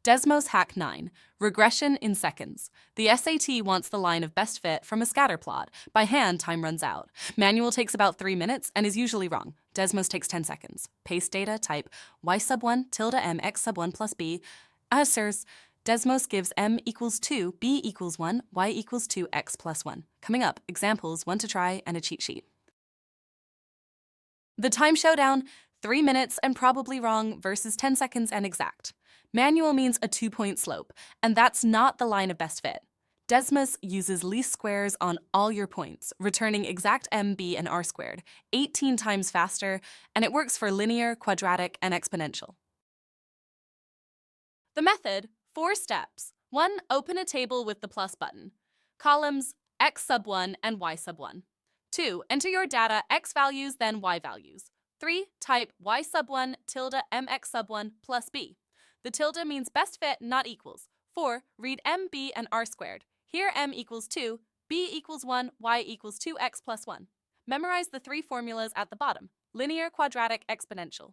Desmos Hack 9. Regression in seconds. The SAT wants the line of best fit from a scatter plot. By hand, time runs out. Manual takes about 3 minutes and is usually wrong. Desmos takes 10 seconds. Paste data, type y sub 1 tilde m x sub 1 plus b. Answers. Desmos gives m equals 2, b equals 1, y equals 2, x plus 1. Coming up, examples, one to try, and a cheat sheet. The time showdown, 3 minutes and probably wrong versus 10 seconds and exact. Manual means a 2-point slope, and that's not the line of best fit. Desmos uses least squares on all your points, returning exact m, b, and r squared, 18 times faster, and it works for linear, quadratic, and exponential. The method, 4 steps. 1. Open a table with the plus button. Columns x sub 1 and y sub 1. 2. Enter your data x values, then y values. 3. Type y sub 1 tilde mx sub 1 plus b. The tilde means best fit, not equals. 4. Read m, b, and r squared. Here m equals 2, b equals 1, y equals 2x plus 1. Memorize the 3 formulas at the bottom. Linear, quadratic, exponential.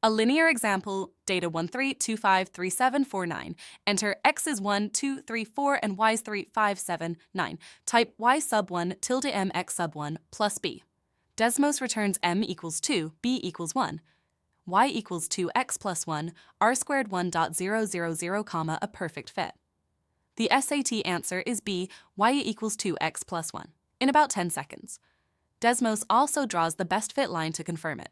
A linear example, data 1, 3, 2, 5, 3, 7, 4, 9. Enter x is 1, 2, 3, 4, and y is 3, 5, 7, 9. Type y sub 1 tilde m x sub 1 plus b. Desmos returns m equals 2, b equals 1, y equals 2x plus 1, r squared 1.000, comma, a perfect fit. The SAT answer is b, y equals 2x plus 1, in about 10 seconds. Desmos also draws the best fit line to confirm it.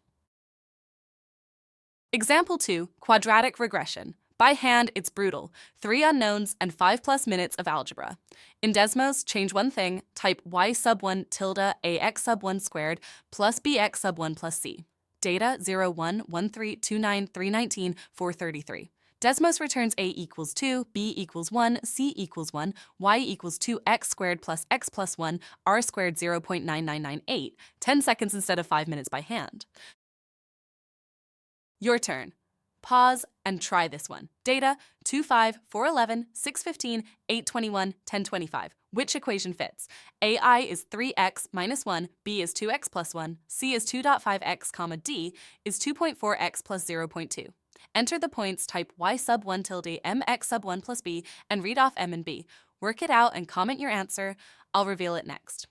Example 2, quadratic regression. By hand, it's brutal. 3 unknowns and 5+ minutes of algebra. In Desmos, change one thing, type y sub 1 tilde ax sub 1 squared plus bx sub 1 plus c. Data 0, 1, 1, 3, 2, 9, 3, 19, 4, 33. Desmos returns a equals 2, b equals 1, c equals 1, y equals 2x squared plus x plus 1, r squared 0.9998, 10 seconds instead of 5 minutes by hand. Your turn. Pause and try this one. Data 2, 5, 4, 11, 6, 15, 8, 21, 10, 25. Which equation fits? AI is 3x minus 1, b is 2x plus 1, c is 2.5x, comma, d is 2.4x plus 0.2. Enter the points, type y sub 1 tilde mx sub 1 plus b, and read off m and b. Work it out and comment your answer. I'll reveal it next.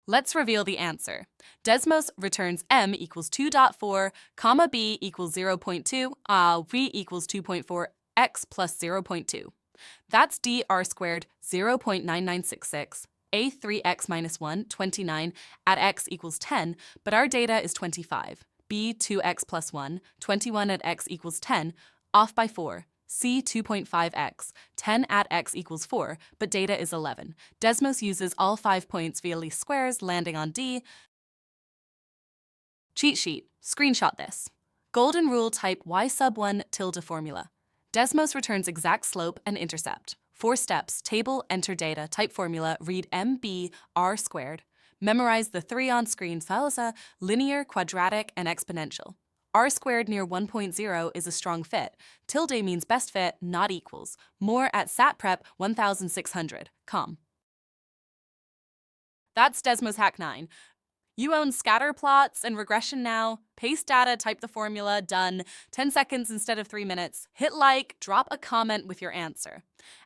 Let's reveal the answer. Desmos returns m equals 2.4, comma b equals 0.2, v equals 2.4, x plus 0.2. That's d r squared 0.9966, a 3x minus 1, 29, at x equals 10, but our data is 25. B 2x plus 1, 21 at x equals 10, off by 4. C 2.5x, 10 at x equals 4, but data is 11. Desmos uses all 5 points via least squares, landing on D. Cheat sheet. Screenshot this. Golden rule, type y sub 1 tilde formula. Desmos returns exact slope and intercept. 4 steps, table, enter data, type formula, read m, b, r squared. Memorize the 3 on-screen fallacy, linear, quadratic, and exponential. R squared near 1.0 is a strong fit. Tilde means best fit, not equals. More at SatPrep 1600.com. That's Desmos Hack 9. You own scatter plots and regression now. Paste data, type the formula, done. 10 seconds instead of 3 minutes. Hit like, drop a comment with your answer.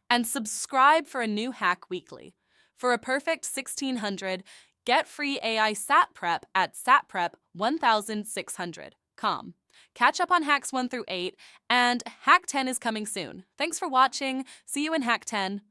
And subscribe for a new hack weekly. For a perfect 1600, get free AI SatPrep at SatPrep 1600.com. Catch up on hacks 1 through 8, and hack 10 is coming soon. Thanks for watching. See you in hack 10.